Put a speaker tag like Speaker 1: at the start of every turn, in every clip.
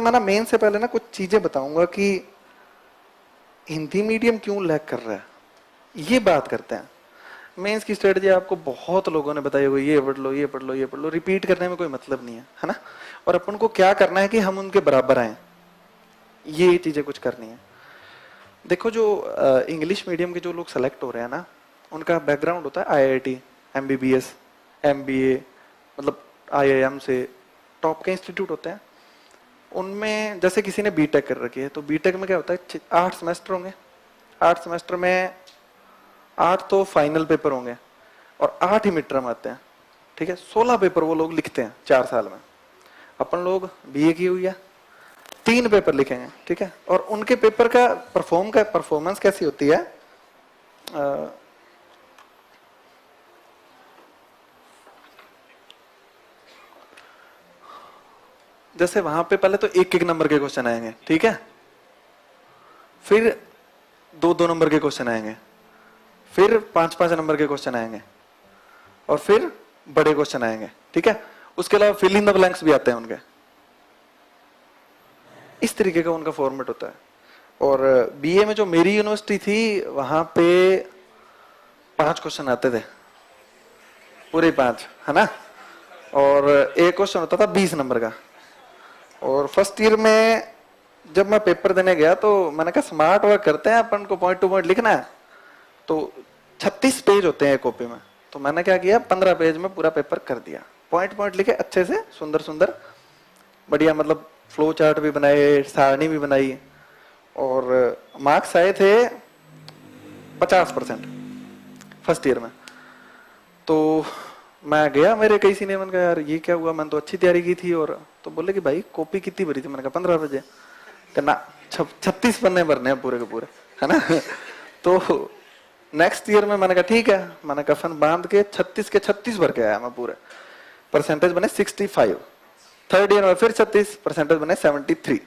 Speaker 1: मैं ना मेन से पहले ना कुछ चीजें बताऊंगा कि हिंदी मीडियम क्यों लैग कर रहा है, ये बात करते हैं। मेंस की स्ट्रेटजी आपको बहुत लोगों ने बताई होगी, ये पढ़ लो ये पढ़ लो ये पढ़ लो, रिपीट करने में कोई मतलब नहीं है ना। और अपन को क्या करना है कि हम उनके बराबर आए, ये चीजें कुछ करनी है। देखो जो इंग्लिश मीडियम के जो लोग सेलेक्ट हो रहे हैं ना, उनका बैकग्राउंड होता है आईआईटी, एमबीबीएस, एमबीए, मतलब आईआईएम से टॉप के इंस्टीट्यूट होते हैं। उनमें जैसे किसी ने बीटेक कर रखी है, तो बीटेक में क्या होता है, 8 सेमेस्टर होंगे। 8 सेमेस्टर में 8 तो फाइनल पेपर होंगे और 8 ही मिड टर्म आते हैं, ठीक है। 16 पेपर वो लोग लिखते हैं 4 साल में। अपन लोग बीए की हुई है, 3 पेपर लिखेंगे, ठीक है। और उनके पेपर का परफॉर्मेंस कैसी होती है, जैसे वहां पे पहले तो 1-1 नंबर के क्वेश्चन आएंगे, ठीक है। फिर 2-2 नंबर के क्वेश्चन आएंगे, फिर 5-5 नंबर के क्वेश्चन आएंगे, और फिर बड़े क्वेश्चन आएंगे, ठीक है। उसके अलावा फिल इन द ब्लैंक्स भी आते हैं उनके। इस तरीके का उनका फॉर्मेट होता है। और बीए में जो मेरी यूनिवर्सिटी थी, वहां पे 5 क्वेश्चन आते थे, पूरे 5, है ना। और एक क्वेश्चन होता था 20 नंबर का। और फर्स्ट ईयर में जब मैं पेपर देने गया तो मैंने कहा स्मार्ट वर्क करते हैं, अपन को पॉइंट टू पॉइंट लिखना है। तो 36 पेज होते हैं एक कॉपी में, तो मैंने क्या किया, 15 पेज में पूरा पेपर कर दिया, पॉइंट पॉइंट लिखे अच्छे से, सुंदर सुंदर बढ़िया, मतलब फ्लो चार्ट भी बनाए, सारणी भी बनाई। और मार्क्स आए थे 50% फर्स्ट ईयर में। तो मैं गया, मेरे कई सीनियर, मैंने कहा यार ये क्या हुआ, मैंने तो अच्छी तैयारी की थी। और तो बोले कि भाई कॉपी कितनी भरी थी, मैंने कहा 15 बजे। ना 36 पन्ने भरने हैं पूरे के पूरे, है ना। तो नेक्स्ट ईयर में मैंने कहा ठीक है, मैंने कफन बांध के 36 के 36 भर के आया मैं पूरे। परसेंटेज बने 65। थर्ड ईयर में फिर 36, परसेंटेज बने 73।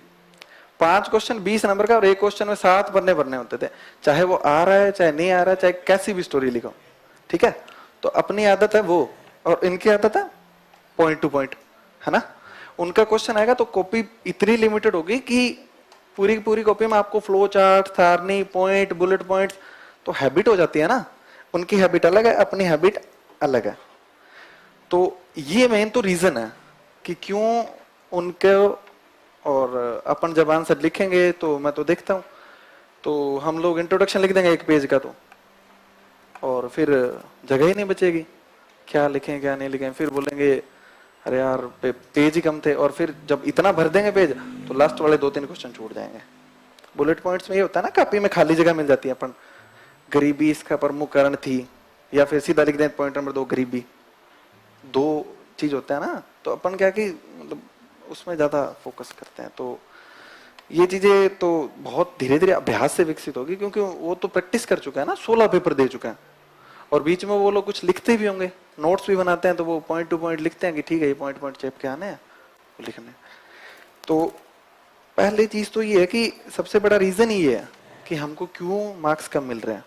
Speaker 1: 5 क्वेश्चन 20 नंबर का और एक क्वेश्चन में 7 पन्ने भरने होते थे, चाहे वो आ रहा है चाहे नहीं आ रहा है, चाहे कैसी भी स्टोरी लिखो, ठीक है। तो अपनी आदत है वो, और इनकी आदत है पॉइंट टू पॉइंट, है ना। उनका क्वेश्चन आएगा तो कॉपी इतनी लिमिटेड होगी कि पूरी पूरी कॉपी में आपको फ्लो चार्ट, सारणी, पॉइंट, बुलेट पॉइंट्स, तो हैबिट हो जाती है ना। उनकी हैबिट अलग है, अपनी हैबिट अलग है। तो ये मेन तो रीजन है कि क्यों उनके, और अपन जब आंसर लिखेंगे तो मैं तो देखता हूं, तो हम लोग इंट्रोडक्शन लिख देंगे 1 पेज का, तो और फिर जगह ही नहीं बचेगी, क्या लिखें क्या नहीं लिखें। फिर बोलेंगे अरे यार पेज ही कम थे, और फिर जब इतना भर देंगे पेज तो लास्ट वाले 2-3 क्वेश्चन छूट जाएंगे। बुलेट पॉइंट्स में ये होता है ना, कॉपी में खाली जगह मिल जाती है, अपन गरीबी इसका प्रमुख कारण थी, या फिर सीधा लिख दें पॉइंट नंबर 2 गरीबी, 2 चीज होता है ना। तो अपन क्या कि मतलब उसमें ज्यादा फोकस करते हैं। तो ये चीजें तो बहुत धीरे धीरे अभ्यास से विकसित होगी, क्योंकि वो तो प्रैक्टिस कर चुका है ना, 16 पेपर दे चुका है। और बीच में वो लोग कुछ लिखते भी होंगे, नोट्स भी बनाते हैं, तो वो पॉइंट टू पॉइंट लिखते हैं कि ठीक है ये पॉइंट पॉइंट चेप के आने हैं, वो लिखने। तो पहली चीज तो ये है कि सबसे बड़ा रीजन ये है कि हमको क्यों मार्क्स कम मिल रहे हैं।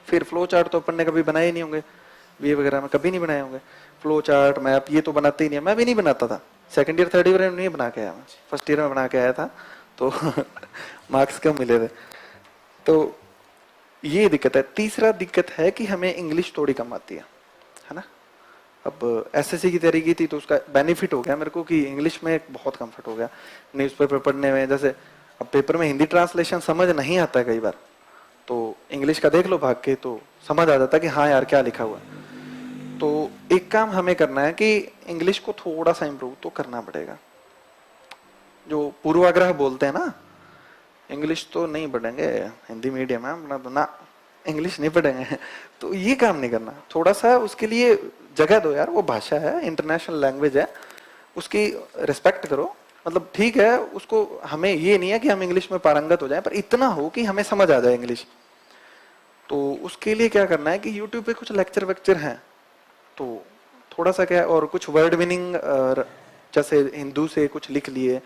Speaker 1: फिर फ्लो चार्ट तो अपन ने कभी बनाए नहीं होंगे, बीए वगैरह में कभी नहीं बनाए होंगे फ्लो चार्ट, मैप, ये तो बनाते ही नहीं है। मैं भी नहीं बनाता था, सेकंड ईयर थर्ड ईयर में नहीं बना के आया, मैं फर्स्ट ईयर में बना के आया था, तो मार्क्स कम मिले थे। तो ये दिक्कत है। तीसरा दिक्कत है कि हमें इंग्लिश थोड़ी कम आती है ना। अब एसएससी की तैयारी की थी तो उसका बेनिफिट हो गया मेरे को कि इंग्लिश में बहुत कंफर्ट हो गया न्यूज़पेपर पढ़ने में। जैसे अब पेपर में हिंदी ट्रांसलेशन समझ नहीं आता है कई बार, तो इंग्लिश का देख लो भाग के, तो समझ आ जाता है कि हाँ यार क्या लिखा हुआ है। तो एक काम हमें करना है कि इंग्लिश को थोड़ा सा इम्प्रूव तो करना पड़ेगा। जो पूर्वाग्रह बोलते हैं ना, इंग्लिश तो नहीं पढ़ेंगे, हिंदी मीडियम है अपना तो ना, इंग्लिश नहीं पढ़ेंगे, तो ये काम नहीं करना। थोड़ा सा उसके लिए जगह दो यार, वो भाषा है, इंटरनेशनल लैंग्वेज है, उसकी रिस्पेक्ट करो। मतलब ठीक है, उसको हमें ये नहीं है कि हम इंग्लिश में पारंगत हो जाएं, पर इतना हो कि हमें समझ आ जाए इंग्लिश। तो उसके लिए क्या करना है कि यूट्यूब पे कुछ लेक्चर वेक्चर हैं, तो थोड़ा सा क्या, और कुछ वर्ड मीनिंग, जैसे हिंदू से कुछ लिख लिए,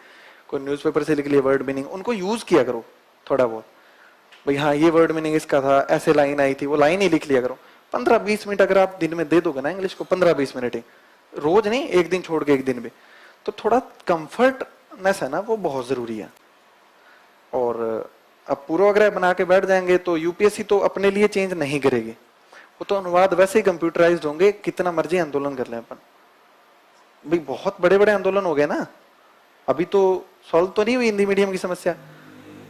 Speaker 1: कोई न्यूज़पेपर से लिख लिए वर्ड मीनिंग, उनको यूज किया करो थोड़ा बहुत। भाई हाँ ये वर्ड मीनिंग इसका था, ऐसे लाइन आई थी, वो लाइन ही लिख लिया करो। 15-20 मिनट अगर आप दिन में दे दोगे ना इंग्लिश को, 15-20 मिनट ही, रोज नहीं, एक दिन छोड़ के एक दिन भी, तो थोड़ा कंफर्ट नेस है ना, वो बहुत जरूरी है। और अब पूर्वाग्रह बना के बैठ जाएंगे तो यूपीएससी तो अपने लिए चेंज नहीं करेगी, वो तो अनुवाद वैसे ही कंप्यूटराइज्ड होंगे, कितना मर्जी आंदोलन कर लें अपन। भाई बहुत बड़े बड़े आंदोलन हो गए ना, अभी तो सॉल्व तो नहीं हुई हिंदी मीडियम की समस्या।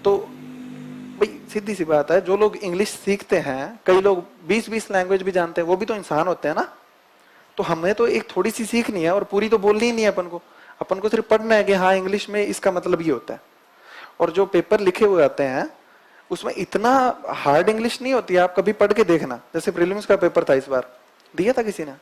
Speaker 1: तो भाई सीधी सी बात है, जो लोग इंग्लिश सीखते हैं, कई लोग 20-20 लैंग्वेज भी जानते हैं, वो भी तो इंसान होते हैं ना। तो हमें तो एक थोड़ी सी सीखनी है और पूरी तो बोलनी ही नहीं है अपन को। अपन को सिर्फ पढ़ना है कि हाँ इंग्लिश में इसका मतलब ये होता है। और जो पेपर लिखे हुए आते हैं उसमें इतना हार्ड इंग्लिश नहीं होती है, आप कभी पढ़ के देखना। जैसे प्रीलिम्स का पेपर था इस बार, दिया था किसी ने?